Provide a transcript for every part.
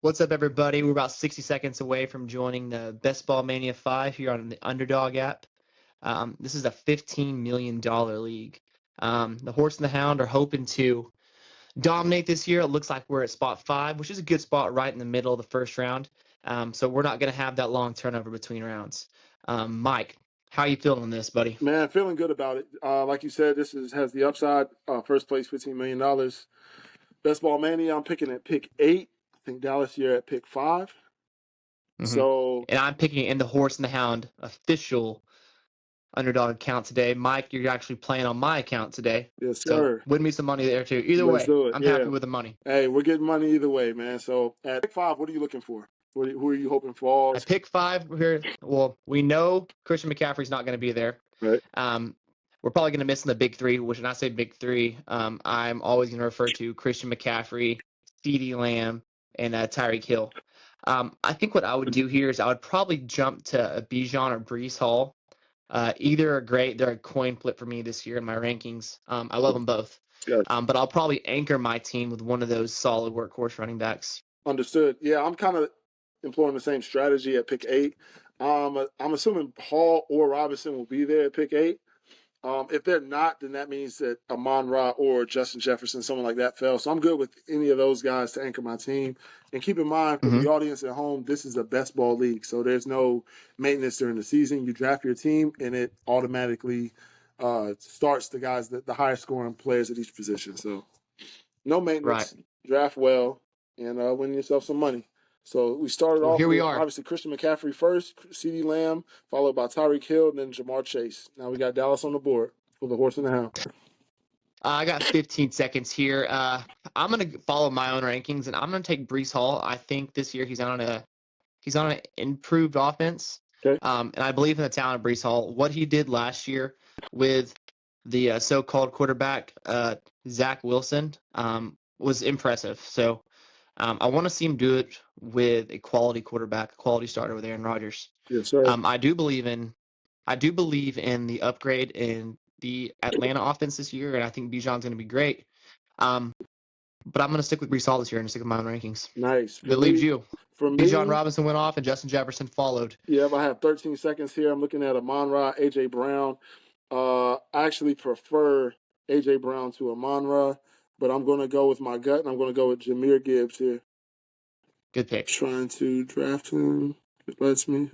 What's up, everybody? We're about 60 seconds away from joining the Best Ball Mania 5 here on the Underdog app. This is a $15 million league. The Horse and the Hound are hoping to dominate this year. It looks like we're at spot 5, which is a good spot right in the middle of the first round. So we're not going to have that long turnover between rounds. Mike, how are you feeling on this, buddy? Man, feeling good about it. Like you said, this has the upside. First place, $15 million. Best Ball Mania, I'm picking at pick 8. I think Dallas, you're at pick 5. Mm-hmm. So, and I'm picking in the Horse and the Hound official Underdog account today. Mike, you're actually playing on my account today. Yes, sir. So win me some money there, too. Either way, I'm happy with the money. Hey, we're getting money either way, man. So at pick 5, what are you looking for? Who are you hoping for? At pick 5 here, well, we know Christian McCaffrey's not going to be there. Right. We're probably going to miss in the big 3, which when I say big 3, I'm always going to refer to Christian McCaffrey, CeeDee Lamb, and Tyreek Hill. I think what I would do here is I would probably jump to Bijan or Breece Hall. Either are great. They're a coin flip for me this year in my rankings. I love them both. Yes. But I'll probably anchor my team with one of those solid workhorse running backs. Understood. Yeah, I'm kind of employing the same strategy at pick 8. I'm assuming Hall or Robinson will be there at pick 8. If they're not, then that means that Amon-Ra or Justin Jefferson, someone like that, fell. So I'm good with any of those guys to anchor my team. And keep in mind, for the audience at home, this is a best ball league. So there's no maintenance during the season. You draft your team, and it automatically starts the guys, the higher scoring players at each position. So no maintenance. Right. Draft well, and win yourself some money. So we started off here with, we are. Obviously, Christian McCaffrey first, CeeDee Lamb, followed by Tyreek Hill, and then Jamar Chase. Now we got Dallas on the board for the Horse and the Hound. I got 15 seconds here. I'm going to follow my own rankings, and I'm going to take Breece Hall. I think this year he's on an improved offense. Okay. And I believe in the talent of Breece Hall. What he did last year with the so-called quarterback, Zach Wilson, was impressive. So I want to see him do it with a quality quarterback, a quality starter with Aaron Rodgers. Yes, sir. I do believe in the upgrade in the Atlanta offense this year, and I think Bijan's going to be great. But I'm going to stick with Breece Hall this year and stick with my own rankings. Nice. It leaves you. For me, Bijan Robinson went off, and Justin Jefferson followed. Yeah, I have 13 seconds here. I'm looking at Amon-Ra, A.J. Brown. I actually prefer A.J. Brown to Amon-Ra, but I'm going to go with my gut, and I'm going to go with Jahmyr Gibbs here. Good pick. Trying to draft him. It lets me.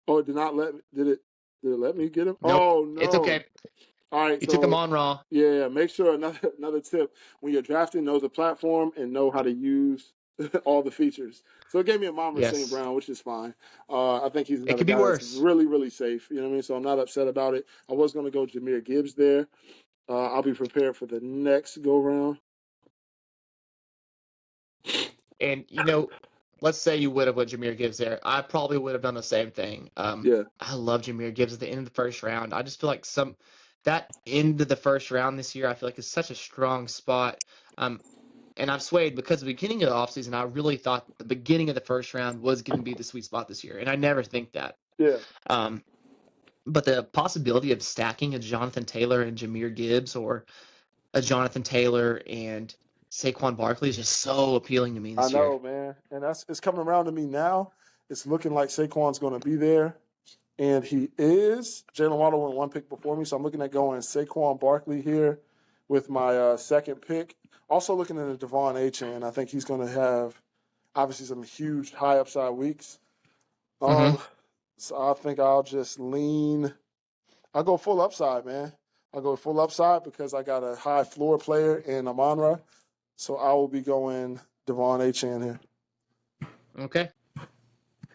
Oh, it did not let me. Did it let me get him? Nope. Oh, no. It's okay. All right. You took him on raw. Yeah, make sure another tip. When you're drafting, know the platform and know how to use all the features. So it gave me Amon-Ra St. Brown, which is fine. I think he's another guy that's really, really safe. You know what I mean? So I'm not upset about it. I was going to go Jahmyr Gibbs there. I'll be prepared for the next go-round. And, let's say you would have with Jahmyr Gibbs there. I probably would have done the same thing. Yeah. I love Jahmyr Gibbs at the end of the first round. I just feel like that end of the first round this year, I feel like is such a strong spot. And I've swayed because at the beginning of the offseason, I really thought the beginning of the first round was going to be the sweet spot this year. And I never think that. Yeah. But the possibility of stacking a Jonathan Taylor and Jahmyr Gibbs or a Jonathan Taylor and Saquon Barkley is just so appealing to me this year. I know, man. And it's coming around to me now. It's looking like Saquon's going to be there. And he is. Jalen Waddle went one pick before me, so I'm looking at going Saquon Barkley here with my second pick. Also looking at the Devon Achane. I think he's going to have, obviously, some huge high upside weeks. So I think I'll just lean. I'll go full upside, man. I'll go full upside because I got a high floor player in Amon-Ra. So I will be going Devon Achane here. Okay.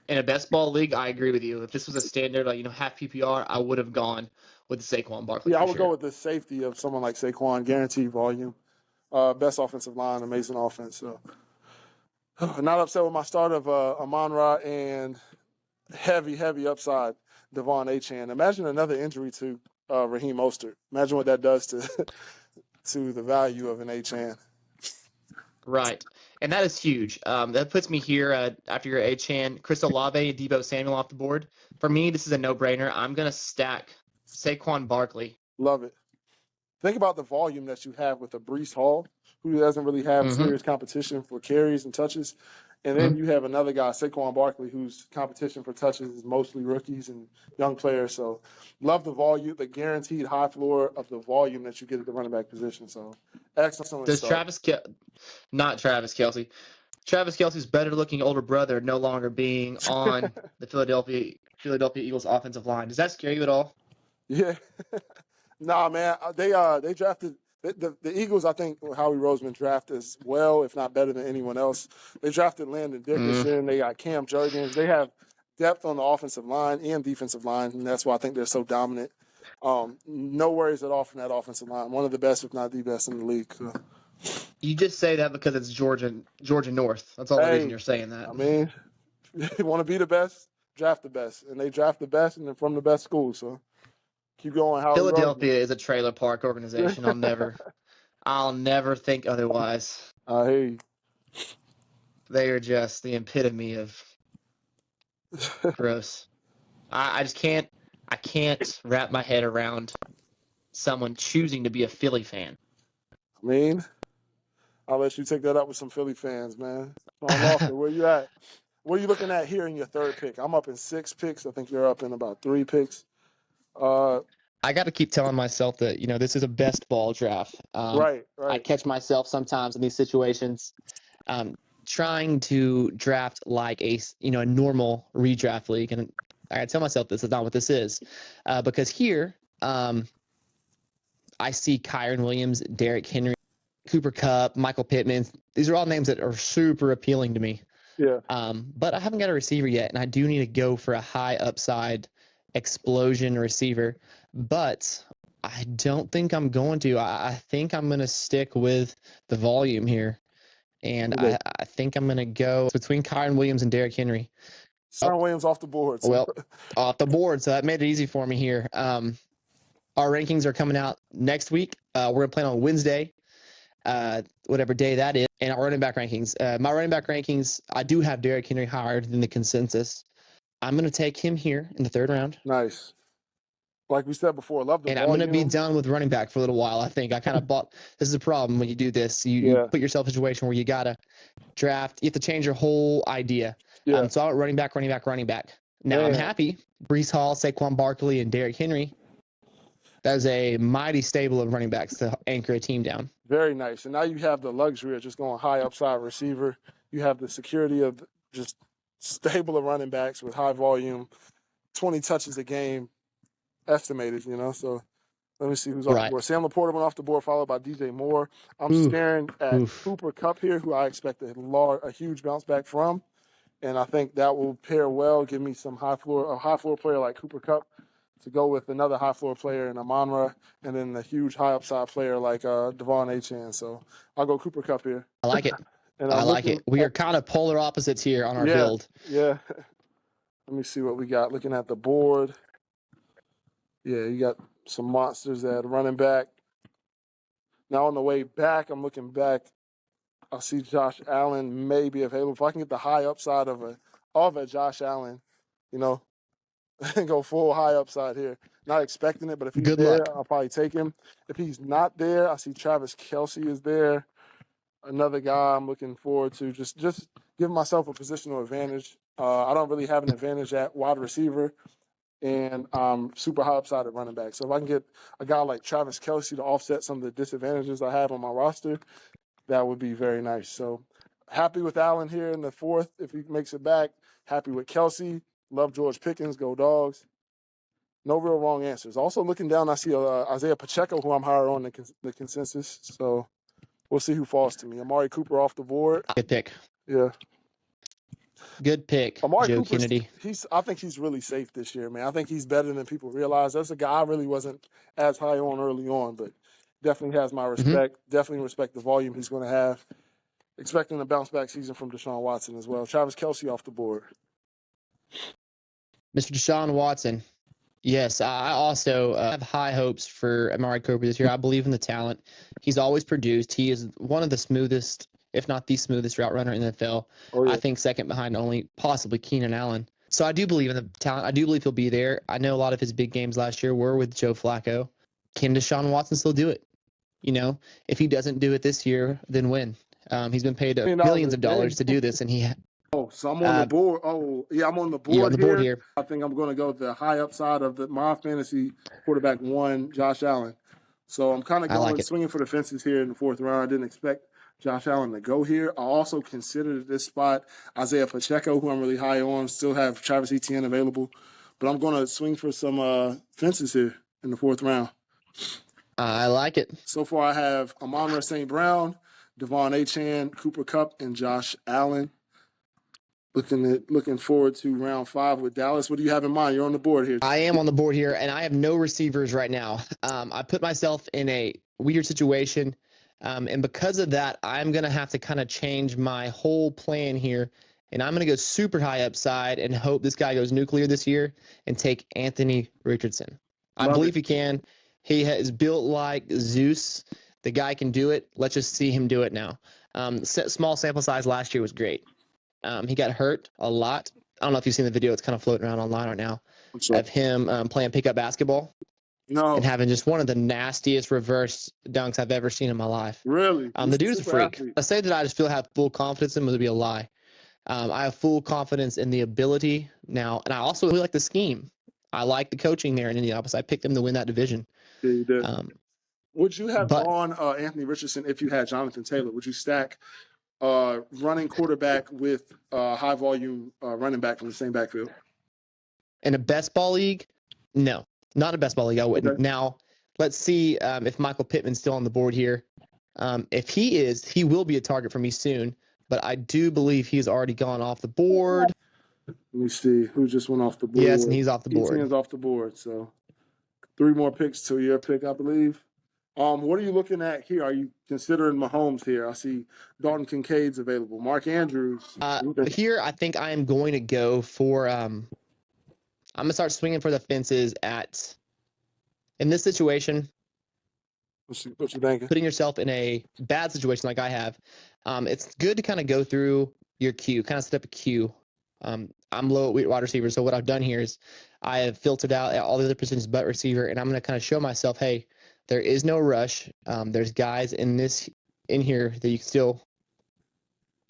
In a best ball league, I agree with you. If this was a standard, half PPR, I would have gone with Saquon Barkley. Yeah, I would go with the safety of someone like Saquon, guaranteed volume. Best offensive line, amazing offense. So not upset with my start of Amon-Ra and heavy upside Devon Achane. Imagine another injury to Raheem Mostert. Imagine what that does to the value of an Achane. Right. And that is huge. That puts me here after your Achane, Chris Olave, Deebo Samuel off the board. For me, this is a no-brainer. I'm going to stack Saquon Barkley. Love it. Think about the volume that you have with a Breece Hall, who doesn't really have serious competition for carries and touches. And then you have another guy, Saquon Barkley, whose competition for touches is mostly rookies and young players. So love the volume, the guaranteed high floor of the volume that you get at the running back position. So excellent Does start. not Travis Kelce. Travis Kelce's better looking older brother no longer being on the Philadelphia Eagles offensive line. Does that scare you at all? Yeah. Nah, man. They drafted the Eagles. I think Howie Roseman drafted as well, if not better than anyone else. They drafted Landon Dickerson. They got Cam Jurgens. They have depth on the offensive line and defensive line, and that's why I think they're so dominant. No worries at all from that offensive line. One of the best, if not the best, in the league. So. You just say that because it's Georgia North. That's all the reason you're saying that. I mean, you want to be the best, draft the best, and they draft the best, and they're from the best school. So. Keep going. Philadelphia is a trailer park organization. I'll never think otherwise. I hear you. They are just the epitome of gross. I just can't. I can't wrap my head around someone choosing to be a Philly fan. I mean, I'll let you take that up with some Philly fans, man. Where you at? What are you looking at here in your third pick? I'm up in 6 picks. I think you're up in about 3 picks. I got to keep telling myself that, this is a best ball draft. Right. I catch myself sometimes in these situations trying to draft like a normal redraft league. And I got to tell myself this is not what this is. Because here I see Kyron Williams, Derrick Henry, Cooper Kupp, Michael Pittman. These are all names that are super appealing to me. Yeah. But I haven't got a receiver yet, and I do need to go for a high upside explosion receiver. But I don't think I'm going to. I think I'm going to stick with the volume here. And I think I'm going to go between Kyron Williams and Derrick Henry. Williams off the board. So. Well, off the board. So that made it easy for me here. Our rankings are coming out next week. We're going to play on Wednesday, whatever day that is. And our running back rankings. My running back rankings, I do have Derrick Henry higher than the consensus. I'm going to take him here in the 3rd round. Nice. Like we said before, love the And volume. I'm going to be done with running back for a little while, I think. I kind of this is a problem when you do this. You put yourself in a situation where you got to draft. You have to change your whole idea. Yeah. So I went running back. Now I'm happy. Breece Hall, Saquon Barkley, and Derrick Henry. That is a mighty stable of running backs to anchor a team down. Very nice. And now you have the luxury of just going high upside receiver. You have the security of just stable of running backs with high volume, 20 touches a game. Estimated, so let me see who's off the board. Sam Laporta went off the board, followed by DJ Moore. I'm staring at Cooper Kupp here, who I expect a huge bounce back from, and I think that will pair well, give me a high floor player like Cooper Kupp to go with another high floor player in Amon-Ra, and then a huge high upside player like Devon Achane. So I'll go Cooper Kupp here. I like it. I like it. We are kind of polar opposites here on our build. Yeah. Let me see what we got. Looking at the board. Yeah, you got some monsters at running back. Now on the way back, I'm looking back. I see Josh Allen may be available. If I can get the high upside of a Josh Allen, and go full high upside here. Not expecting it, but if he's there, I'll probably take him. If he's not there, I see Travis Kelce is there. Another guy I'm looking forward to. Just giving myself a positional advantage. I don't really have an advantage at wide receiver. And super high upside at running back. So if I can get a guy like Travis Kelce to offset some of the disadvantages I have on my roster, that would be very nice. So happy with Allen here in the 4th if he makes it back. Happy with Kelce. Love George Pickens. Go Dogs. No real wrong answers. Also looking down, I see Isaiah Pacheco, who I'm higher on the consensus. So we'll see who falls to me. Amari Cooper off the board. Good pick. Yeah. Good pick, Amari Joe Cooper, Kennedy. I think he's really safe this year, man. I think he's better than people realize. That's a guy I really wasn't as high on early on, but definitely has my respect. Definitely respect the volume he's going to have. Expecting a bounce back season from Deshaun Watson as well. Travis Kelce off the board. Mr. Deshaun Watson. Yes, I also have high hopes for Amari Cooper this year. I believe in the talent. He's always produced. He is one of the smoothest, if not the smoothest route runner in the NFL. Oh, yeah. I think second behind only possibly Keenan Allen. So I do believe in the talent. I do believe he'll be there. I know a lot of his big games last year were with Joe Flacco. Can Deshaun Watson still do it? If he doesn't do it this year, then when? He's been paid millions of dollars to do this, and Oh, so I'm on the board. Oh, yeah, I'm on the board You're on the here. board here. I think I'm going to go with the high upside of my fantasy quarterback one, Josh Allen. So I'm kind of I like going it. swinging for the fences here in the fourth round. I didn't expect Josh Allen to go here. I also considered this spot Isaiah Pacheco, who I'm really high on. Still have Travis Etienne available, but I'm going to swing for some fences here in the fourth round. I like it. So far, I have Amon-Ra St. Brown, Devon Achane, Cooper Kupp, and Josh Allen. Looking forward to round 5 with Dallas. What do you have in mind? You're on the board here. I am on the board here, and I have no receivers right now. I put myself in a weird situation, and because of that, I'm going to have to kind of change my whole plan here, and I'm going to go super high upside and hope this guy goes nuclear this year and take Anthony Richardson. I believe he can. He is built like Zeus. The guy can do it. Let's just see him do it now. Small sample size last year was great. He got hurt a lot. I don't know if you've seen the video. It's kind of floating around online right now of him playing pickup basketball. No. And having just one of the nastiest reverse dunks I've ever seen in my life. Really? The dude is a freak. I say that I just have full confidence in him would be a lie. I have full confidence in the ability now, and I also really like the scheme. I like the coaching there in Indianapolis. I picked them to win that division. Yeah, you did. Would you have gone Anthony Richardson if you had Jonathan Taylor? Would you stack running quarterback with high volume running back from the same backfield? In a best ball league, no, not a best ball league. I wouldn't. Okay. Now, let's see if Michael Pittman's still on the board here. If he is, he will be a target for me soon. But I do believe he's already gone off the board. Let me see who just went off the board. Yes, and he's off the board. He's off the board. So 3 more picks to your pick, I believe. What are you looking at here? Are you considering Mahomes here? I see Dalton Kincaid's available. Mark Andrews. Here, I think I am going to go for I'm going to start swinging for the fences in this situation. What you thinking? Putting yourself in a bad situation like I have. It's good to kind of go through your queue, kind of set up a queue. I'm low at wide receiver, so what I've done here is I have filtered out all the other positions but receiver, and I'm going to kind of show myself, hey, there is no rush. There's guys in here that you can still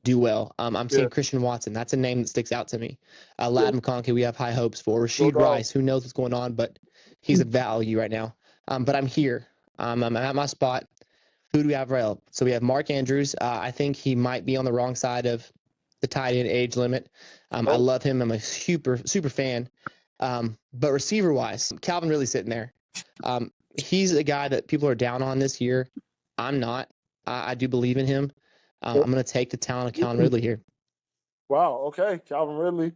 do well. I'm seeing Christian Watson. That's a name that sticks out to me. Lad McConkey, we have high hopes for. Rashid Rice, who knows what's going on, but he's a value right now. But I'm here. I'm at my spot. Who do we have available? So we have Mark Andrews. I think he might be on the wrong side of the tight end age limit. I love him. I'm a super fan. But receiver-wise, Calvin Ridley sitting there. He's a guy that people are down on this year. I'm not. I do believe in him. I'm going to take the talent of Calvin Ridley here. Wow. Okay. Calvin Ridley.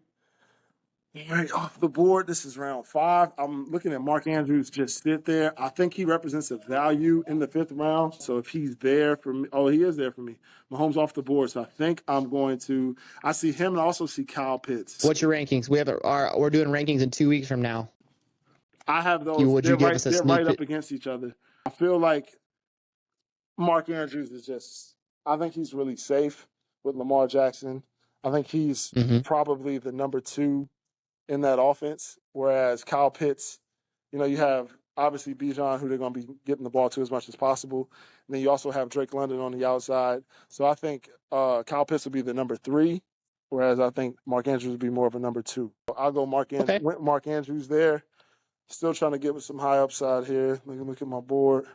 All right, off the board. This is round 5. I'm looking at Mark Andrews just sit there. I think he represents a value in the 5th round. So if he's there for me, he is there for me. Mahomes off the board. So I think I'm going to. I see him and I also see Kyle Pitts. What's your rankings? We're doing rankings in 2 weeks from now. I have those. They're right up against each other. I feel like Mark Andrews is just. I think he's really safe with Lamar Jackson. I think he's probably the number 2 in that offense, whereas Kyle Pitts, you have obviously Bijan, who they're going to be getting the ball to as much as possible. And then you also have Drake London on the outside. So I think Kyle Pitts will be the number 3, whereas I think Mark Andrews will be more of a number 2. I'll go Mark Andrews there. Still trying to get with some high upside here. Let me look at my board.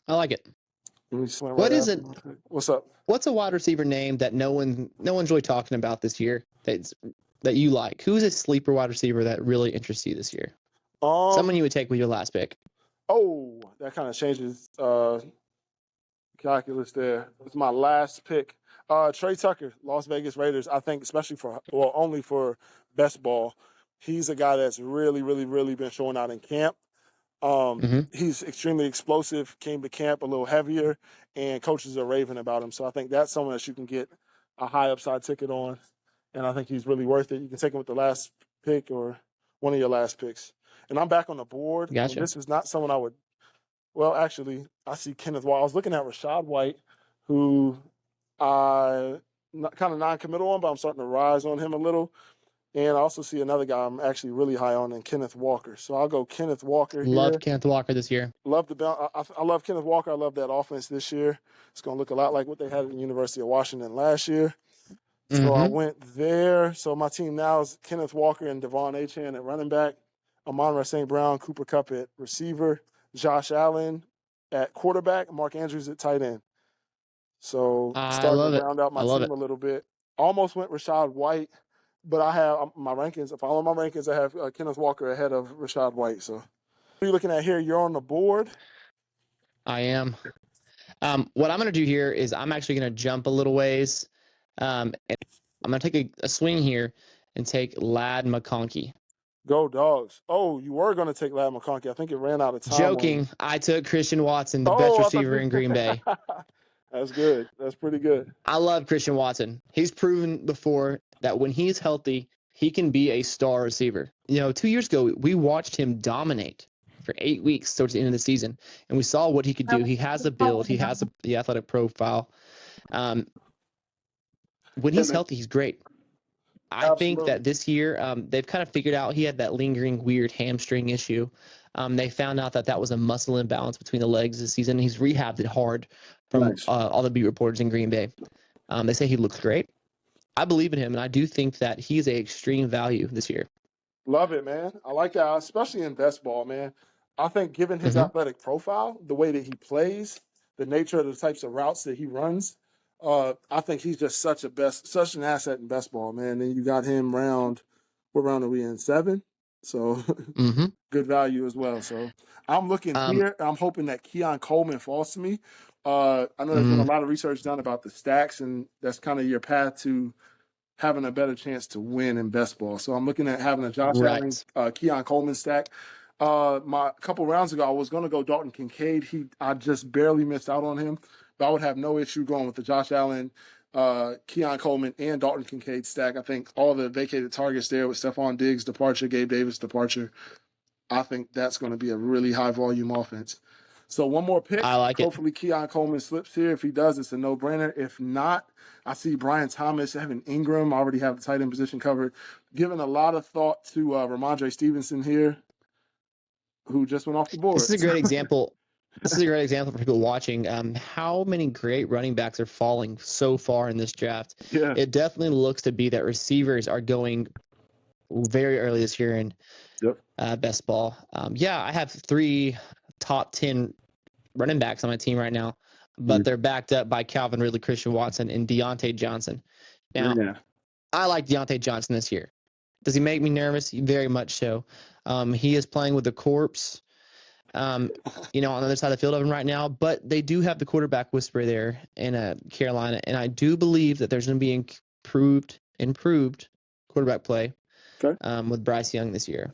I like it. What is it? What's up? What's a wide receiver name that no one's really talking about this year that you like? Who's a sleeper wide receiver that really interests you this year? Someone you would take with your last pick. Oh, that kind of changes calculus there. It's my last pick. Trey Tucker, Las Vegas Raiders. I think especially only for best ball. He's a guy that's really, really, really been showing out in camp. He's extremely explosive, came to camp a little heavier, and coaches are raving about him. So I think that's someone that you can get a high upside ticket on, and I think he's really worth it. You can take him with the last pick or one of your last picks. And I'm back on the board. Gotcha. This is not someone I would – well, actually, I see Kenneth White. I was looking at Rachaad White, who I kind of non-committal on, but I'm starting to rise on him a little. And I also see another guy I'm actually really high on in Kenneth Walker. So I'll go Kenneth Walker here. Love Kenneth Walker this year. I love Kenneth Walker. I love that offense this year. It's going to look a lot like what they had at the University of Washington last year. So I Mm-hmm. went there. So my team now is Kenneth Walker and Devon Achane at running back, Amon-Ra St. Brown, Cooper Kupp at receiver, Josh Allen at quarterback, Mark Andrews at tight end. So I starting to love it. round out my I love team it. a little bit. Almost went Rashad White, but I have my rankings. If I follow my rankings, I have Kenneth Walker ahead of Rashad White. So what are you looking at here? You're on the board. I am. What I'm going to do here is I'm actually going to jump a little ways. And I'm going to take a swing here and take Lad McConkey. Go Dogs. Oh, you were going to take Lad McConkey. I think it ran out of time. Joking. I took Christian Watson, the best Oh, I thought receiver in Green Bay. That's good. That's pretty good. I love Christian Watson. He's proven before that when he's healthy, he can be a star receiver. 2 years ago, we watched him dominate for 8 weeks towards the end of the season, and we saw what he could do. He has a build. He has the athletic profile. When he's healthy, he's great. I think that this year they've kind of figured out he had that lingering weird hamstring issue. They found out that was a muscle imbalance between the legs this season. He's rehabbed it hard from all the beat reporters in Green Bay. They say he looks great. I believe in him, and I do think that he's a extreme value this year. Love it, man. I like that, especially in best ball, man. I think given his athletic profile, the way that he plays, the nature of the types of routes that he runs, I think he's just such an asset in best ball, man. And you got him what round are we in? 7? So good value as well. So I'm looking here. I'm hoping that Keon Coleman falls to me. I know there's been a lot of research done about the stacks, and that's kind of your path to having a better chance to win in best ball. So I'm looking at having a Josh Allen, Keon Coleman stack. A couple rounds ago, I was going to go Dalton Kincaid. I just barely missed out on him, but I would have no issue going with the Josh Allen, Keon Coleman, and Dalton Kincaid stack. I think all the vacated targets there with Stephon Diggs' departure, Gabe Davis' departure, I think that's going to be a really high volume offense. So one more pick. I like it. Hopefully Keon Coleman slips here. If he does, it's a no-brainer. If not, I see Brian Thomas, Evan Ingram. I already have the tight end position covered. Giving a lot of thought to Ramondre Stevenson here, who just went off the board. This is a great example. This is a great example for people watching how many great running backs are falling so far in this draft. Yeah. It definitely looks to be that receivers are going very early this year in best ball. I have 3 top 10 running backs on my team right now, but they're backed up by Calvin Ridley, Christian Watson, and Deontay Johnson. Now, I like Deontay Johnson this year. Does he make me nervous? Very much so. He is playing with the corpse, on the other side of the field of him right now, but they do have the quarterback whisperer there in Carolina, and I do believe that there's going to be improved quarterback play with Bryce Young this year.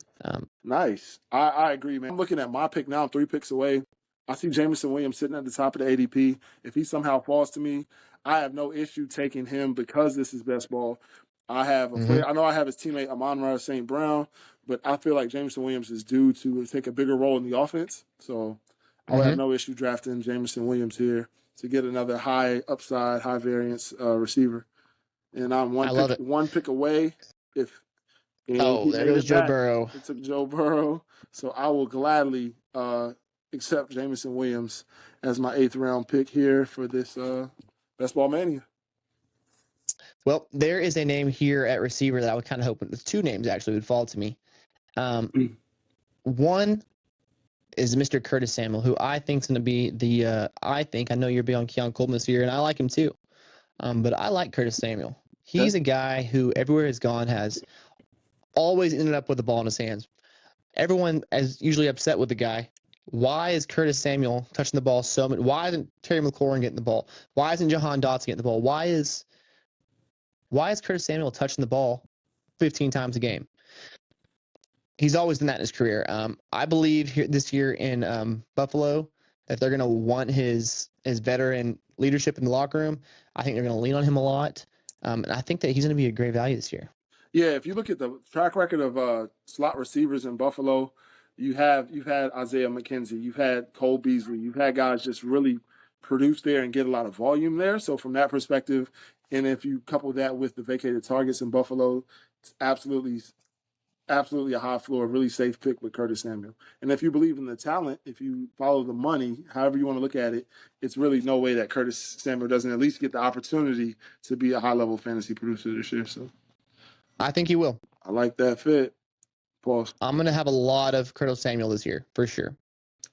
Nice. I agree, man. I'm looking at my pick now. I'm 3 picks away. I see Jameson Williams sitting at the top of the ADP. If he somehow falls to me, I have no issue taking him because this is best ball. I have a player. I know I have his teammate Amon-Ra St. Brown, but I feel like Jameson Williams is due to take a bigger role in the offense. So I would have no issue drafting Jameson Williams here to get another high upside, high variance receiver. And I'm one pick away. There goes Joe Burrow. It took Joe Burrow. So I will gladly accept Jameson Williams as my 8th round pick here for this Best Ball Mania. Well, there is a name here at receiver that I would kind of hope, 2 names actually would fall to me. One is Mr. Curtis Samuel, who I think is going to be I know you're big on Keon Coleman this year, and I like him too. But I like Curtis Samuel. He's a guy who everywhere he's gone has always ended up with the ball in his hands. Everyone is usually upset with the guy. Why is Curtis Samuel touching the ball so much? Why isn't Terry McLaurin getting the ball? Why isn't Jahan Dotson getting the ball? Why is Curtis Samuel touching the ball 15 times a game? He's always done that in his career. I believe this year in Buffalo that they're going to want his veteran leadership in the locker room. I think they're going to lean on him a lot. And I think that he's going to be a great value this year. Yeah, if you look at the track record of slot receivers in Buffalo, you've had Isaiah McKenzie, you've had Cole Beasley, you've had guys just really produce there and get a lot of volume there. So from that perspective, and if you couple that with the vacated targets in Buffalo, it's absolutely absolutely a high floor, really safe pick with Curtis Samuel. And if you believe in the talent, if you follow the money, however you want to look at it, it's really no way that Curtis Samuel doesn't at least get the opportunity to be a high-level fantasy producer this year. So I think he will. I like that fit. Pause. I'm going to have a lot of Curtis Samuel this year, for sure.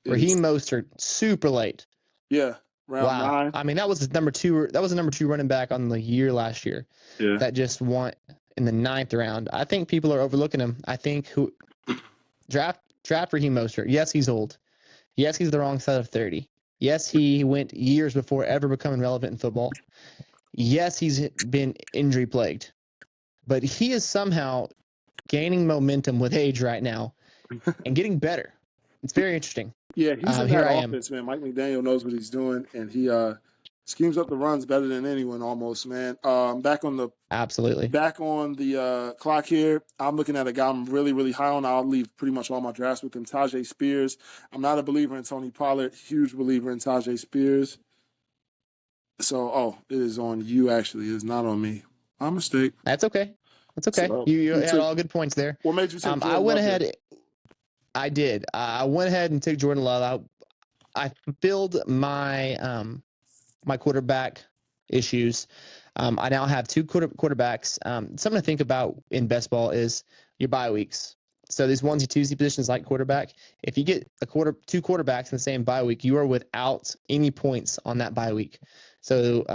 It Raheem is- Mostert, super late. Yeah, round Wow. 9. I mean, that was the number 2 running back on the year last year. Yeah. That just won in the 9th round. I think people are overlooking him. I think draft Raheem Mostert. Yes, he's old. Yes, he's the wrong side of 30. Yes, he went years before ever becoming relevant in football. Yes, he's been injury plagued. But he is somehow gaining momentum with age right now and getting better. It's very interesting. Yeah, he's in here that I am. offense, man. Mike McDaniel knows what he's doing, and he schemes up the runs better than anyone almost, man. Back on the Absolutely. Clock here. I'm looking at a guy I'm really, really high on. I'll leave pretty much all my drafts with him, Tajay Spears. I'm not a believer in Tony Pollard. Huge believer in Tajay Spears. So, it is on you, actually. It's not on me. My mistake. That's okay. That's okay. So, you had all good points there. What made you take Jordan I went Love ahead. there? I did. I went ahead and took Jordan Love. I filled my my quarterback issues. I now have 2 quarterbacks. Something to think about in best ball is your bye weeks. So these onesie twosie positions like quarterback, if you get 2 quarterbacks in the same bye week, you are without any points on that bye week. So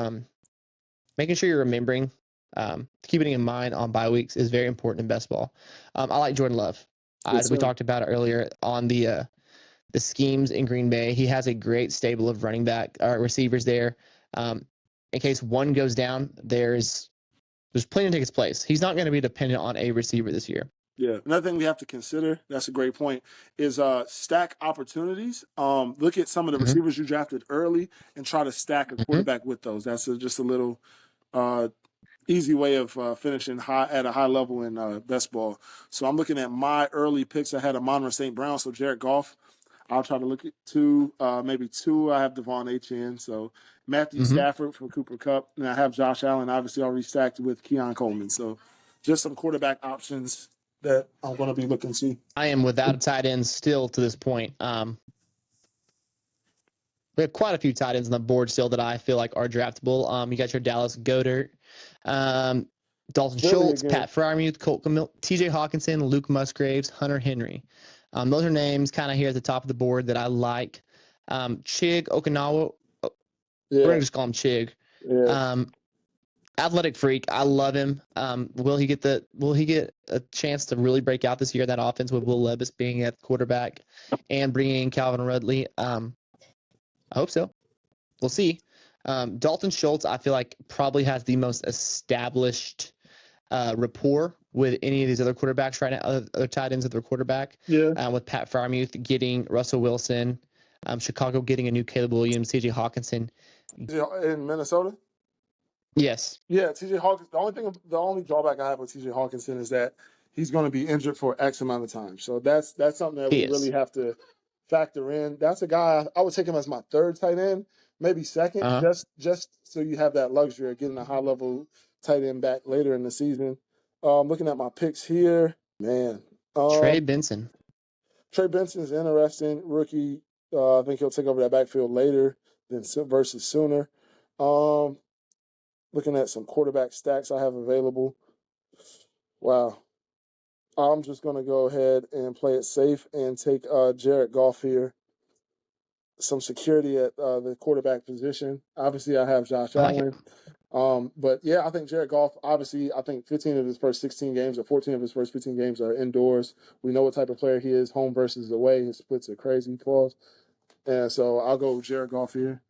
making sure you're remembering, keeping it in mind on bye weeks is very important in best ball. I like Jordan Love. Yes, We sir. talked about it earlier on the schemes in Green Bay. He has a great stable of receivers there. In case one goes down, there's plenty to take his place. He's not going to be dependent on a receiver this year. Yeah. Another thing we have to consider, that's a great point, is stack opportunities. Look at some of the receivers you drafted early and try to stack a quarterback with those. That's just a little easy way of finishing at a high level in best ball. So I'm looking at my early picks. I had Amon-Ra St. Brown, so Jared Goff. I'll try to look at 2, maybe 2. I have Devon Achane, so Matthew Stafford from Cooper Kupp, and I have Josh Allen, obviously already stacked with Keon Coleman. So just some quarterback options that I'm going to be looking to. I am without a tight end still to this point. We have quite a few tight ends on the board still that I feel like are draftable. You got your Dallas Goedert, Dalton Schultz, Pat Freiermuth, Colt Camille, TJ Hawkinson, Luke Musgraves, Hunter Henry. Those are names kind of here at the top of the board that I like. Chig Okinawa, we're going to just call him Chig. Yeah. Athletic freak. I love him. Will he get a chance to really break out this year in that offense with Will Levis being at quarterback and bringing in Calvin Ridley? I hope so. We'll see. Dalton Schultz, I feel like probably has the most established rapport with any of these other quarterbacks right now, other tight ends of their quarterback. Yeah. With Pat Freiermuth getting Russell Wilson, Chicago getting a new Caleb Williams, TJ Hawkinson. In Minnesota? Yes. Yeah, TJ Hawkinson. The only drawback I have with TJ Hawkinson is that he's going to be injured for X amount of time. So that's something that we really have to factor in. That's a guy I would take him as my 3rd tight end, maybe 2nd, just so you have that luxury of getting a high level tight end back later in the season. Looking at my picks here, man. Trey Benson. Trey Benson is interesting rookie. I think he'll take over that backfield later versus sooner. Looking at some quarterback stacks I have available. Wow. I'm just going to go ahead and play it safe and take Jared Goff here. Some security at the quarterback position. Obviously, I have Josh Allen. But, yeah, I think Jared Goff, obviously, I think 15 of his first 16 games or 14 of his first 15 games are indoors. We know what type of player he is, home versus away. His splits are crazy. Pause. And so I'll go with Jared Goff here.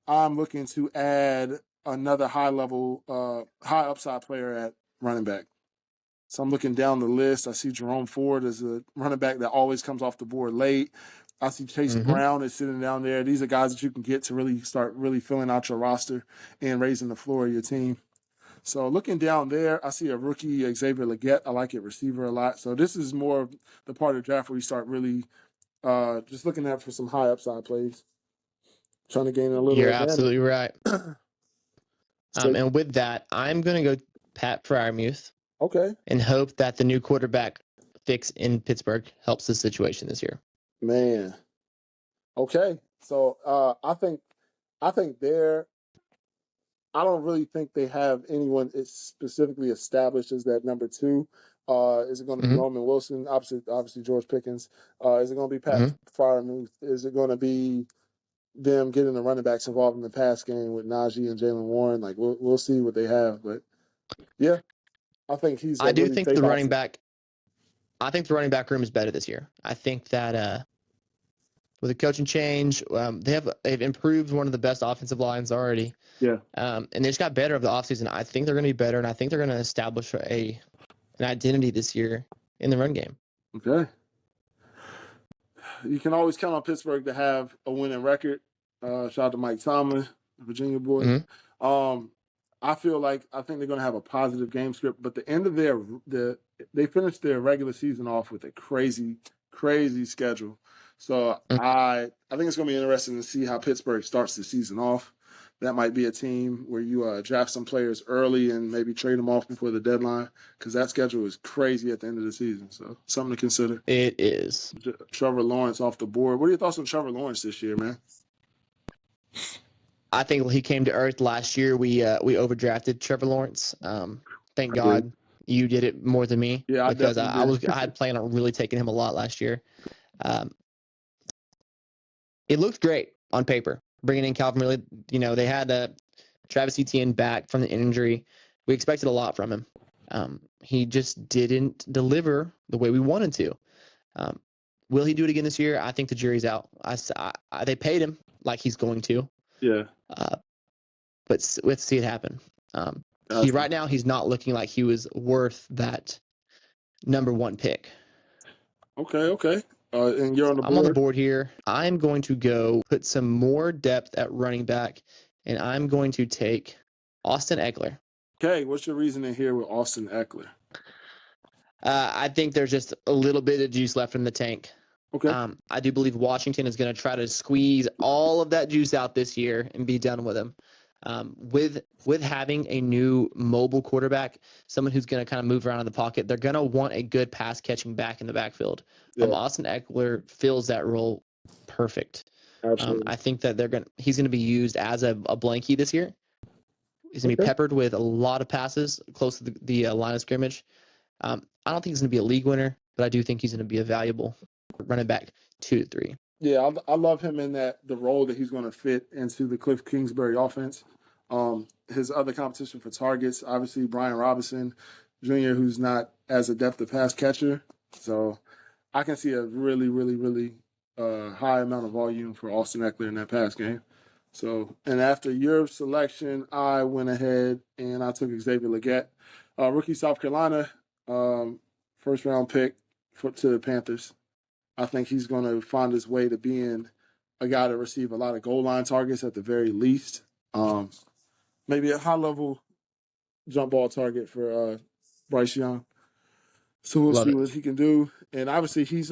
I'm looking to add another high-level, high-upside player at running back. So I'm looking down the list. I see Jerome Ford as a running back that always comes off the board late. I see Chase Brown is sitting down there. These are guys that you can get to really start really filling out your roster and raising the floor of your team. So looking down there, I see a rookie, Xavier Legette. I like it, receiver a lot. So this is more of the part of the draft where you start really just looking at for some high upside plays. Trying to gain a little You're advantage. absolutely right. And with that, I'm going to go Pat Freiermuth. Okay. And hope that the new quarterback fix in Pittsburgh helps the situation this year. Man. Okay. So I think they're I don't really think they have anyone specifically established as that number two. Is it going to be Roman Wilson? Obviously George Pickens. Is it going to be Pat Freiermuth? Is it going to be them getting the running backs involved in the pass game with Najee and Jalen Warren? Like we'll see what they have, but yeah, I think he's. I do think the running back. I think the running back room is better this year. I think that with the coaching change, they've improved one of the best offensive lines already. Yeah. And they just got better over the offseason. I think they're going to be better, and I think they're going to establish an identity this year in the run game. Okay. You can always count on Pittsburgh to have a winning record. Shout out to Mike Tomlin, Virginia boy. I think they're going to have a positive game script, but the end of they finished their regular season off with a crazy schedule. So I think it's going to be interesting to see how Pittsburgh starts the season off. That might be a team where you draft some players early and maybe trade them off before the deadline, because that schedule is crazy at the end of the season. So something to consider. It is. Trevor Lawrence off the board. What are your thoughts on Trevor Lawrence this year, man? I think he came to earth last year. We overdrafted Trevor Lawrence. Thank God you did it more than me. Yeah, because I had planned on really taking him a lot last year. It looked great on paper. Bringing in Calvin Ridley, they had Travis Etienne back from the injury. We expected a lot from him. He just didn't deliver the way we wanted to. Will he do it again this year? I think the jury's out. They paid him like he's going to. Yeah. But let's see it happen. Right now, he's not looking like he was worth that number one pick. Okay. And you're on the board? I'm on the board here. I'm going to go put some more depth at running back, and I'm going to take Austin Eckler. Okay, what's your reasoning here with Austin Eckler? I think there's just a little bit of juice left in the tank. Okay. I do believe Washington is going to try to squeeze all of that juice out this year and be done with him. With having a new mobile quarterback, someone who's going to kind of move around in the pocket, they're going to want a good pass catching back in the backfield. Yeah. Austin Eckler fills that role perfect. Absolutely. I think that he's going to be used as a blankie this year. He's going to be peppered with a lot of passes close to the line of scrimmage. I don't think he's going to be a league winner, but I do think he's going to be a valuable running back 2 to 3. Yeah, I love him in the role that he's going to fit into the Cliff Kingsbury offense. His other competition for targets, obviously Brian Robinson Jr., who's not as adept a pass catcher. So I can see a really, really, really high amount of volume for Austin Eckler in that pass game. So, and after your selection, I went ahead and I took Xavier Legette, rookie South Carolina, first round pick to the Panthers. I think he's going to find his way to being a guy to receive a lot of goal line targets at the very least. Maybe a high-level jump ball target for Bryce Young. So we'll see what he can do. And obviously his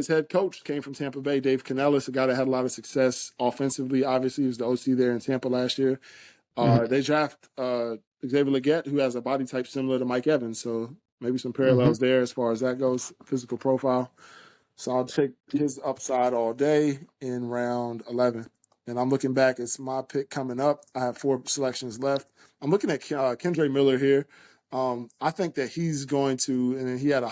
head coach came from Tampa Bay, Dave Canellis, a guy that had a lot of success offensively. Obviously, he was the OC there in Tampa last year. They draft Xavier Legette, who has a body type similar to Mike Evans. So maybe some parallels there as far as that goes, physical profile. So I'll take his upside all day in round 11. And I'm looking back. It's my pick coming up. I have 4 selections left. I'm looking at Kendre Miller here. I think that he's going to, and he had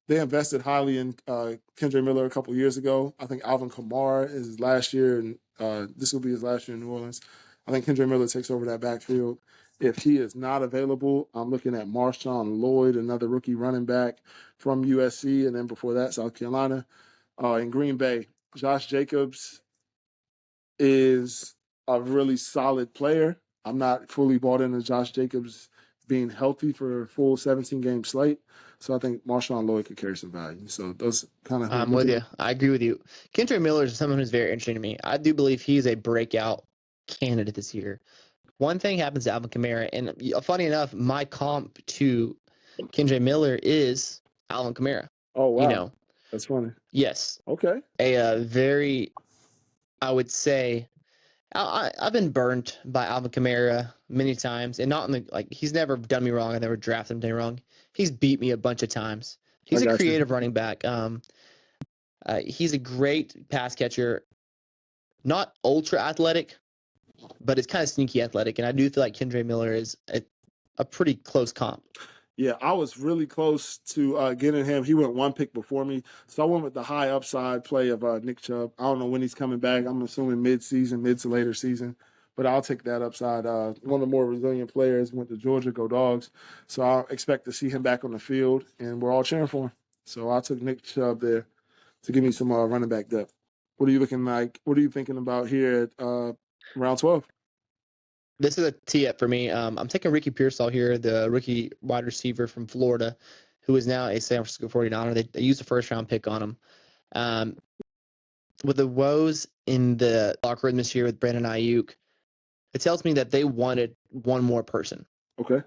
they invested highly in Kendre Miller a couple years ago. I think Alvin Kamara is his last year, and this will be his last year in New Orleans. I think Kendre Miller takes over that backfield. If he is not available, I'm looking at Marshawn Lloyd, another rookie running back from USC, and then before that, South Carolina. In Green Bay, Josh Jacobs is a really solid player. I'm not fully bought into Josh Jacobs being healthy for a full 17-game slate, so I think Marshawn Lloyd could carry some value. So those kind of. I'm with you. I agree with you. Kendre Miller is someone who's very interesting to me. I do believe he's a breakout candidate this year. One thing happens to Alvin Kamara, and funny enough, my comp to Kendre Miller is Alvin Kamara. Oh, wow. That's funny. Yes. Okay. A very, I would say, I've been burnt by Alvin Kamara many times, and not in he's never done me wrong. I never drafted him wrong. He's beat me a bunch of times. He's I a got you. creative running back. He's a great pass catcher. Not ultra athletic, but it's kind of sneaky athletic. And I do feel like Kendre Miller is a pretty close comp. Yeah, I was really close to getting him. He went one pick before me. So I went with the high upside play of Nick Chubb. I don't know when he's coming back. I'm assuming mid to later season. But I'll take that upside. One of the more resilient players, went to Georgia, go Dogs. So I expect to see him back on the field, and we're all cheering for him. So I took Nick Chubb there to give me some running back depth. What are you looking like? What are you thinking about here at round 12? This is a tee-up for me. I'm taking Ricky Pearsall here, the rookie wide receiver from Florida, who is now a San Francisco 49er. They used a first-round pick on him. With the woes in the locker room this year with Brandon Ayuk, it tells me that they wanted one more person. Okay.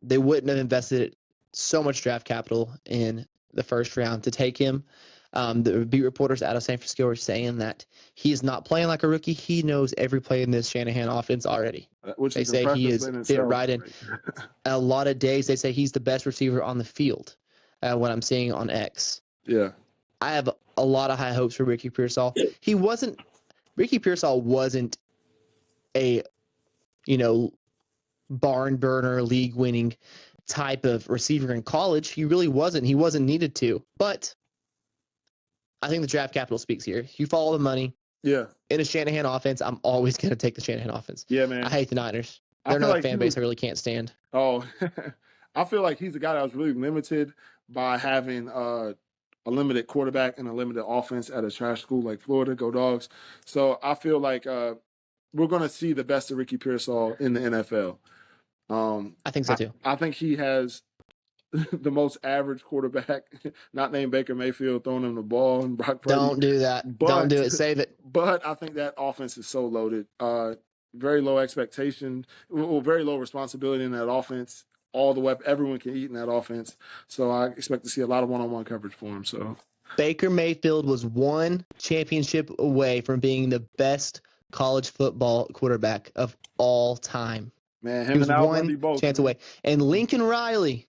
They wouldn't have invested so much draft capital in the first round to take him. The beat reporters out of San Francisco are saying that he's not playing like a rookie. He knows every play in this Shanahan offense already. Which they is say he is impressive in fit itself. right in. A lot of days they say he's the best receiver on the field. What I'm seeing on X. Yeah. I have a lot of high hopes for Ricky Pearsall. Ricky Pearsall wasn't a, barn burner, league winning type of receiver in college. He really wasn't. He wasn't needed to. But I think the draft capital speaks here. You follow the money. Yeah. In a Shanahan offense, I'm always going to take the Shanahan offense. Yeah, man. I hate the Niners. They're another fan base I really can't stand. Oh, I feel like he's a guy that was really limited by having a limited quarterback and a limited offense at a trash school like Florida, go Dogs. So I feel like we're going to see the best of Ricky Pearsall in the NFL. I think so too. I think he has the most average quarterback, not named Baker Mayfield, throwing him the ball, and Brock Purdy. Don't do that. Don't do it. Save it. But I think that offense is so loaded. Very low expectation, very low responsibility in that offense. All the everyone can eat in that offense. So I expect to see a lot of one-on-one coverage for him. So Baker Mayfield was one championship away from being the best college football quarterback of all time. Man, he was one chance away. And Lincoln Riley,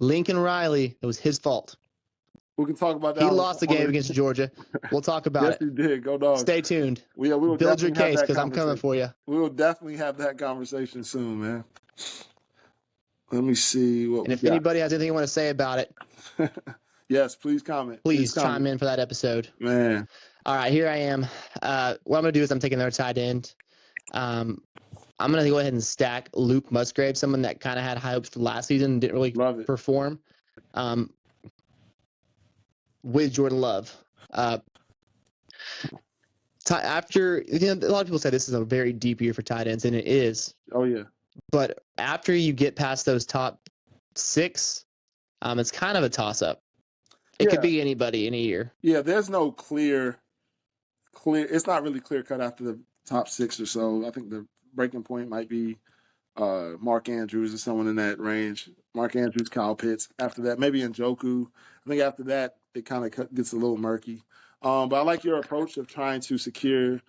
it was his fault. We can talk about that. He lost the game against Georgia. We'll talk about it. Yes, he did. Go Dogs. Stay tuned. We will build your case because I'm coming for you. We will definitely have that conversation soon, man. Let me see what. And if anybody has anything you want to say about it, yes, please comment. Please chime in for that episode, man. All right, here I am. What I'm gonna do is I'm taking their tight end. I'm going to go ahead and stack Luke Musgrave, someone that kind of had high hopes for last season and didn't really perform, with Jordan Love. After, a lot of people say this is a very deep year for tight ends, and it is. Oh, yeah. But after you get past those top 6, it's kind of a toss-up. It could be anybody in a year. Yeah, there's no clear. It's not really clear-cut after the top 6 or so. I think the breaking point might be Mark Andrews or someone in that range. Mark Andrews, Kyle Pitts. After that, maybe Njoku. I think after that, it kind of gets a little murky. But I like your approach of trying to secure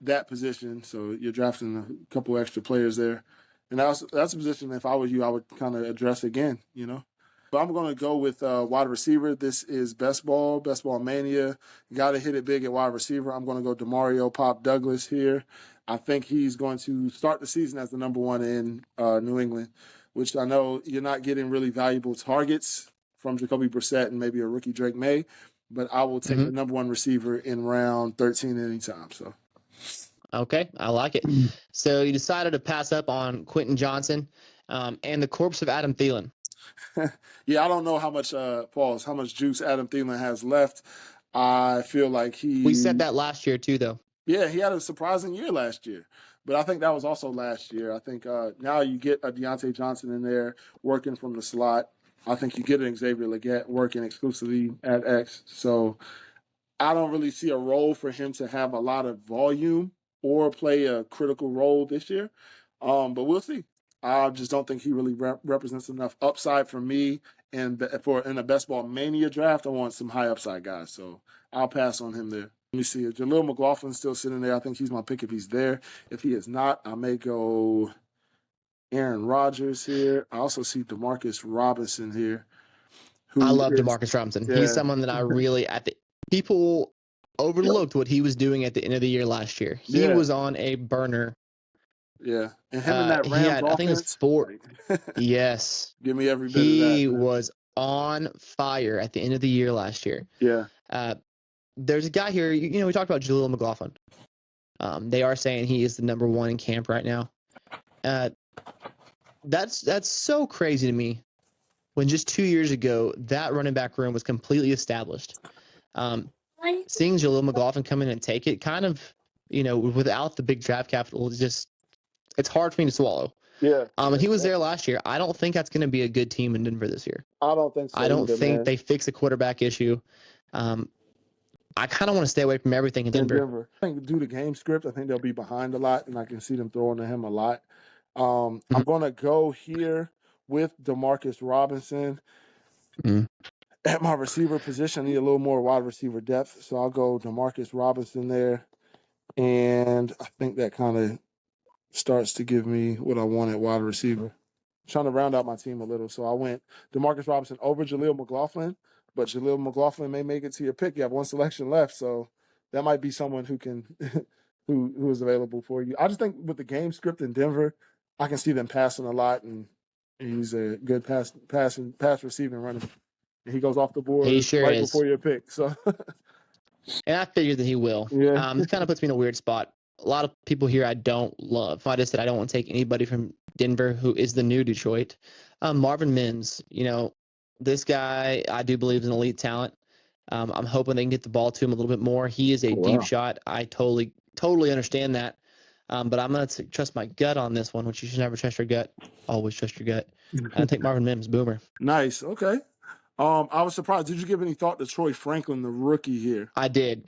that position. So you're drafting a couple extra players there. And that's a position, if I was you, I would kind of address again, But I'm going to go with wide receiver. This is Best Ball Mania. You got to hit it big at wide receiver. I'm going to go DeMario Pop Douglas here. I think he's going to start the season as the number 1 in New England, which I know you're not getting really valuable targets from Jacoby Brissett and maybe a rookie Drake May, but I will take the number 1 receiver in round 13 anytime. So, okay, I like it. So you decided to pass up on Quentin Johnson and the corpse of Adam Thielen. Yeah, I don't know how much juice Adam Thielen has left. I feel like we said that last year too, though. Yeah, he had a surprising year last year. But I think that was also last year. I think now you get a Deontay Johnson in there working from the slot. I think you get an Xavier Legette working exclusively at X. So I don't really see a role for him to have a lot of volume or play a critical role this year. But we'll see. I just don't think he really represents enough upside for me. And in a Best Ball Mania draft, I want some high upside guys. So I'll pass on him there. Let me see. Jaleel McLaughlin's still sitting there. I think he's my pick if he's there. If he is not, I may go Aaron Rodgers here. I also see Demarcus Robinson here. I who love is Demarcus Robinson. yeah, He's someone that I really people overlooked what he was doing at the end of the year last year. He yeah, was on a burner. yeah. And him in that He Rams had, I think it was offense, 4. like, Yes. give me every bit of that, He man. was on fire at the end of the year last year. Yeah. There's a guy here, we talked about Jaleel McLaughlin. They are saying he is the number 1 in camp right now. That's so crazy to me when just 2 years ago, that running back room was completely established. Seeing Jaleel McLaughlin come in and take it kind of, without the big draft capital, it's hard for me to swallow. Yeah. And he was there last year. I don't think that's going to be a good team in Denver this year. I don't think so. I don't either, think man. they fix a quarterback issue. I kind of want to stay away from everything in Denver. I think due to game script, I think they'll be behind a lot, and I can see them throwing to him a lot. I'm going to go here with Demarcus Robinson. At my receiver position, I need a little more wide receiver depth, so I'll go Demarcus Robinson there. And I think that kind of starts to give me what I want at wide receiver. I'm trying to round out my team a little, so I went Demarcus Robinson over Jaleel McLaughlin, but Jaleel McLaughlin may make it to your pick. You have one selection left, so that might be someone who can who is available for you. I just think with the game script in Denver, I can see them passing a lot, and he's a good pass receiving runner. And he goes off the board before your pick. So, and I figured that he will. Yeah. This kind of puts me in a weird spot. A lot of people here I don't love. I just said I don't want to take anybody from Denver who is the new Detroit. Marvin Mims, this guy I do believe is an elite talent. I'm hoping they can get the ball to him a little bit more. He is a deep shot. I totally understand that. But I'm going to trust my gut on this one, which you should never trust your gut. Always trust your gut. I take Marvin Mims, boomer. Nice. Okay. I was surprised. Did you give any thought to Troy Franklin, the rookie here? I did.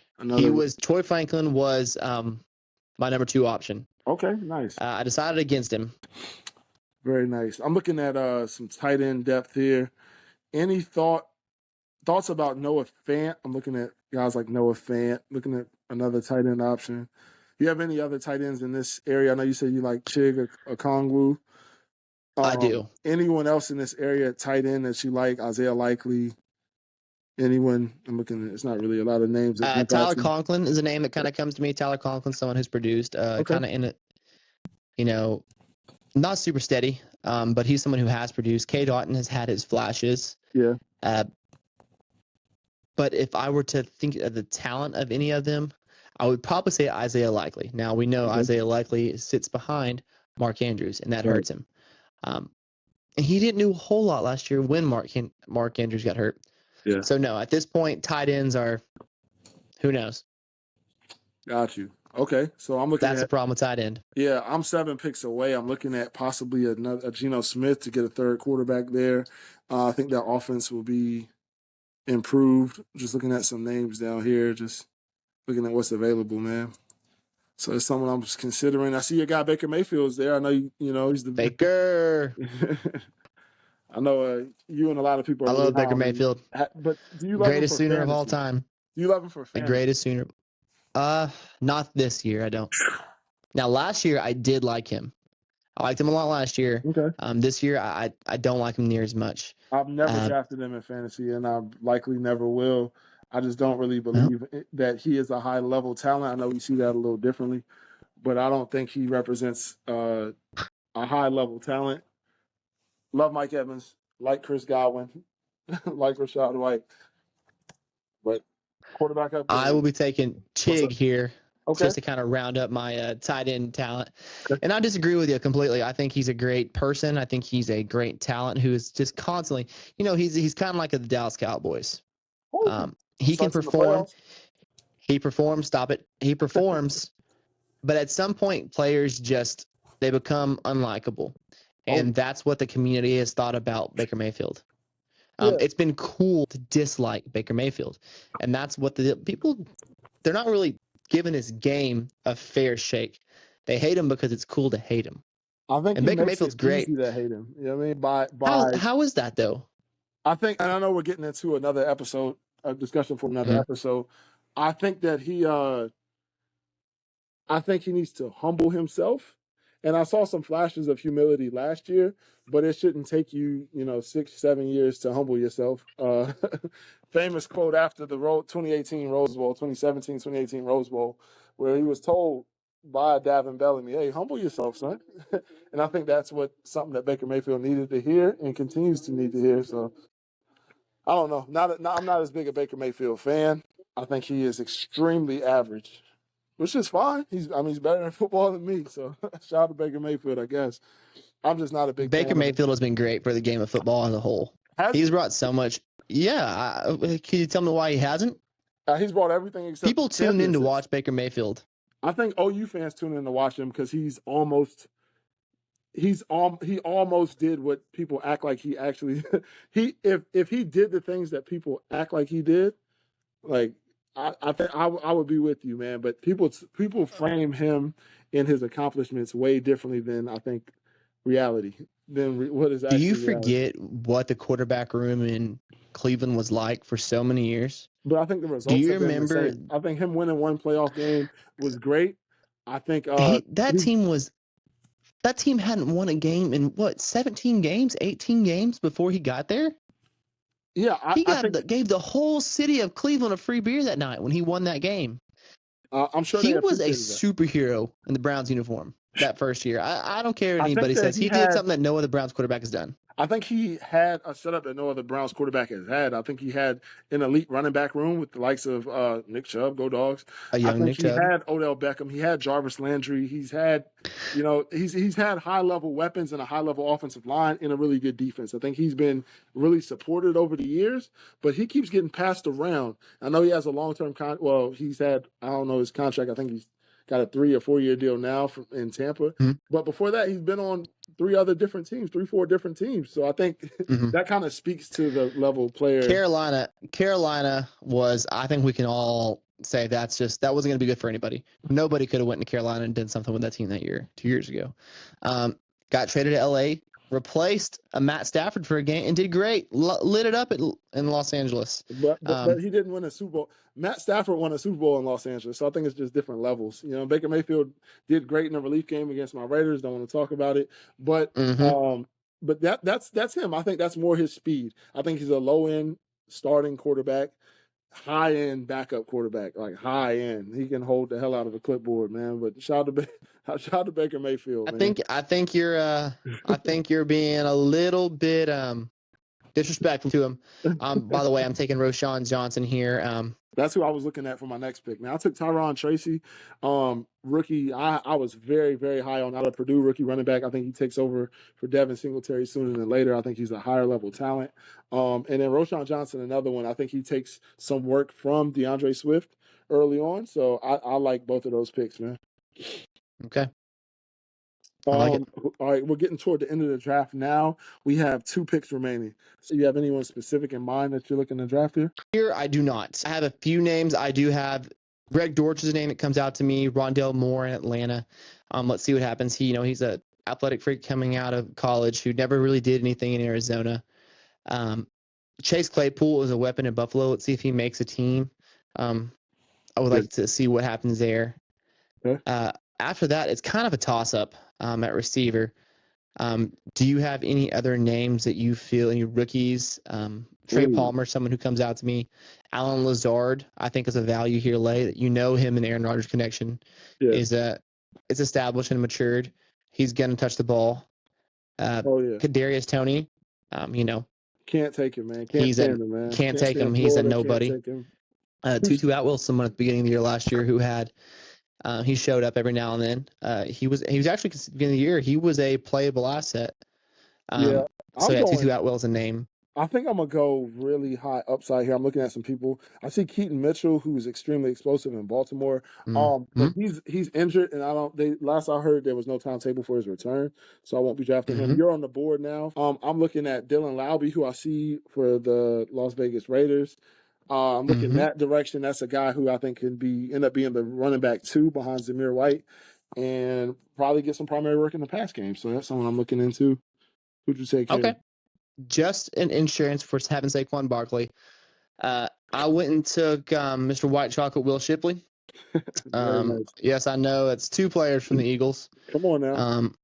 Troy Franklin was my number 2 option. Okay, nice. I decided against him. Very nice. I'm looking at some tight end depth here. Any thoughts about Noah Fant? I'm looking at guys like Noah Fant, looking at another tight end option. Do you have any other tight ends in this area? I know you said you like Chig or Kongwu. I do. Anyone else in this area at tight end that you like? Isaiah Likely? Anyone? I'm looking at, it's not really a lot of names. Tyler Conklin is a name that kind of comes to me. Tyler Conklin, someone who's produced, kind of in it, not super steady, but he's someone who has produced. K. Doughton has had his flashes. Yeah. But if I were to think of the talent of any of them, I would probably say Isaiah Likely. Now, we know Isaiah Likely sits behind Mark Andrews, and that hurts him. And he didn't do a whole lot last year when Mark Andrews got hurt. Yeah. So, no, at this point, tight ends are, who knows? Got you. Okay, so I'm looking That's the problem with tight end. Yeah, I'm 7 picks away. I'm looking at possibly a Geno Smith to get a third quarterback there. I think that offense will be improved. Just looking at some names down here, just looking at what's available, man. So it's someone I'm considering. I see your guy Baker Mayfield's there. I know he's the Baker. I know you and a lot of people. I love Baker Mayfield. But do you love greatest Sooner of all time? Do you love him for fantasy? The greatest Sooner. Not this year. I don't. Now, last year I did like him. I liked him a lot last year. Okay. This year I don't like him near as much. I've never drafted him in fantasy, and I likely never will. I just don't really believe that he is a high-level talent. I know we see that a little differently, but I don't think he represents a high-level talent. Love Mike Evans, like Chris Godwin, like Rachaad White. But quarterback up. I will be taking Chig here. Okay. Just to kind of round up my tight end talent. Okay. And I disagree with you completely. I think he's a great person. I think he's a great talent who is just constantly, he's kind of like the Dallas Cowboys. He can perform. He performs. He performs. But at some point, players they become unlikable. And that's what the community has thought about Baker Mayfield. It's been cool to dislike Baker Mayfield. And that's what the people, they're not really giving his game a fair shake. They hate him because it's cool to hate him. I think Baker Mayfield's great. Easy to hate him. You know what I mean? How is that though? I think, and I know we're getting into another episode, a discussion for another episode. I think that he needs to humble himself And I saw some flashes of humility last year, but it shouldn't take you, 6-7 years to humble yourself. Famous quote after the 2018 Rose Bowl, 2017, 2018 Rose Bowl, where he was told by Davin Bellamy, "Hey, humble yourself, son." And I think that's something that Baker Mayfield needed to hear and continues to need to hear. So I don't know. I'm not as big a Baker Mayfield fan. I think he is extremely average, which is fine. He's better in football than me. So shout out to Baker Mayfield, I guess. I'm just not a big Baker fan Mayfield has been great for the game of football as a whole. He's brought so much. Yeah. Can you tell me why he hasn't? He's brought everything except people tune in to watch Baker Mayfield. I think OU fans tune in to watch him because he almost did what people act like he actually if he did the things that people act like he did, like I think I would be with you, man. But people frame him and his accomplishments way differently than I think reality. Than what is actually. Do you reality. forget what the quarterback room in Cleveland was like for so many years? But I think the results. Do you remember? I think him winning one playoff game was great. I think that team hadn't won a game in 17 games, 18 games before he got there. Yeah, he gave the whole city of Cleveland a free beer that night when he won that game. I'm sure he was a superhero in the Browns uniform that first year. I don't care what anybody says. He did something that no other Browns quarterback has done. I think he had a setup that no other Browns quarterback has had. I think he had an elite running back room with the likes of Nick Chubb, go Dogs. A young Nick Chubb. He had Odell Beckham. He had Jarvis Landry. He's had, he's had high-level weapons and a high-level offensive line and a really good defense. I think he's been really supported over the years, but he keeps getting passed around. I know he has a long-term he's had, I don't know his contract. I think he's got a 3 or 4 year deal now in Tampa. Mm-hmm. But before that, he's been on 4 different teams. So I think that kind of speaks to the level of player. Carolina was, I think we can all say that wasn't going to be good for anybody. Nobody could have went to Carolina and done something with that team that year, 2 years ago. Got traded to LA, replaced Matt Stafford for a game and did great. Lit it up in Los Angeles. But he didn't win a Super Bowl. Matt Stafford won a Super Bowl in Los Angeles, so I think it's just different levels. Baker Mayfield did great in a relief game against my Raiders. Don't want to talk about it, but that's him. I think that's more his speed. I think he's a low end starting quarterback, high end backup quarterback, like high end. He can hold the hell out of a clipboard, man. But shout out to Baker Mayfield. I think you're being a little bit disrespectful to him. By the way, I'm taking Roschon Johnson here. That's who I was looking at for my next pick. Now I took Tyron Tracy, rookie. I was very, very high on out of Purdue rookie running back. I think he takes over for Devin Singletary sooner than later. I think he's a higher level talent. And then Roschon Johnson, another one. I think he takes some work from DeAndre Swift early on. So I like both of those picks, man. Okay. I like it. All right, we're getting toward the end of the draft now. We have 2 picks remaining. So you have anyone specific in mind that you're looking to draft here? Here, I do not. I have a few names. I do have Greg Dortch is a name that comes out to me. Rondell Moore in Atlanta. Let's see what happens. He's a athletic freak coming out of college who never really did anything in Arizona. Chase Claypool is a weapon in Buffalo. Let's see if he makes a team. I would like to see what happens there. Okay. After that, it's kind of a toss-up at receiver. Do you have any other names that you feel, any rookies? Trey Palmer, someone who comes out to me. Alan Lazard, I think is a value here late. Him and Aaron Rodgers connection it's established and matured. He's going to touch the ball. Kadarius Toney, Can't take him, man. Can't take him. He's a nobody. Tutu Atwell, someone at the beginning of the year last year who had he showed up every now and then. He was actually at the beginning of the year. He was a playable asset. Tutu Atwell's a name. I think I'm gonna go really high upside here. I'm looking at some people. I see Keaton Mitchell, who's extremely explosive in Baltimore. But he's injured, and last I heard there was no timetable for his return, so I won't be drafting him. You're on the board now. I'm looking at Dylan Laube, who I see for the Las Vegas Raiders. I'm looking that direction. That's a guy who I think can end up being the running back 2 behind Zamir White, and probably get some primary work in the pass game. So that's someone I'm looking into. Who'd you take? Okay. Just an insurance for having Saquon Barkley. I went and took Mr. White Chocolate Will Shipley. Very nice. Yes, I know it's 2 players from the Eagles. Come on now. Um,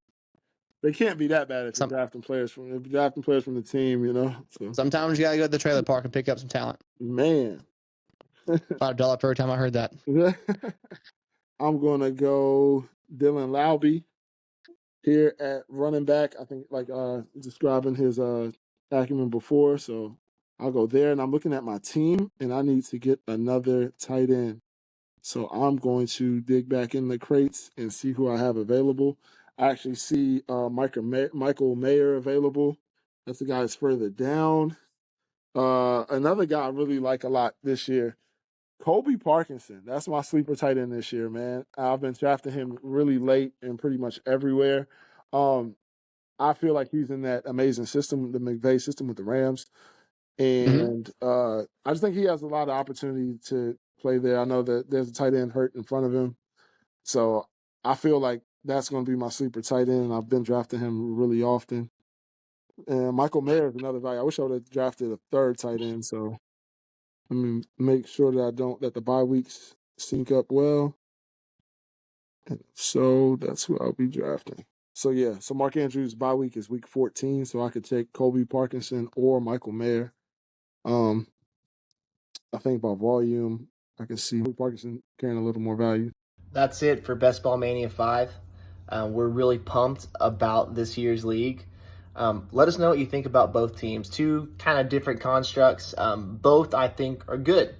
They can't be that bad if you're some, drafting players from the team, you know. So sometimes you gotta go to the trailer park and pick up some talent. man. $5 per time I heard that. I'm gonna go Dylan Lowby here at running back. I think like describing his acumen before, so I'll go there. And I'm looking at my team, and I need to get another tight end. So I'm going to dig back in the crates and see who I have available. I actually see Michael Mayer available. That's the guy that's further down. Another guy I really like a lot this year, Colby Parkinson. That's my sleeper tight end this year, man. I've been drafting him really late and pretty much everywhere. I feel like he's in that amazing system, the McVay system with the Rams. And I just think he has a lot of opportunity to play there. I know that there's a tight end hurt in front of him. So I feel like that's going to be my sleeper tight end. I've been drafting him really often. And Michael Mayer is another guy. I wish I would have drafted a third tight end. So I mean, make sure that I don't let the bye weeks sync up well. And so that's who I'll be drafting. So yeah, so Mark Andrews' bye week is week 14. So I could take Colby Parkinson or Michael Mayer. I think by volume, I can see Parkinson carrying a little more value. That's it for Best Ball Mania 5. We're really pumped about this year's league. Let us know what you think about both teams. 2 kind of different constructs. Both, I think, are good.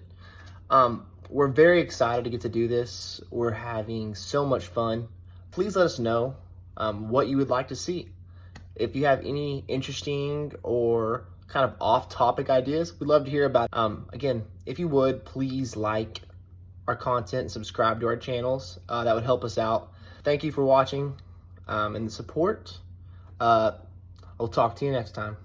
We're very excited to get to do this. We're having so much fun. Please let us know what you would like to see. If you have any interesting or kind of off-topic ideas, we'd love to hear about it. Again, if you would, please like our content and subscribe to our channels. That would help us out. Thank you for watching and the support. We'll talk to you next time.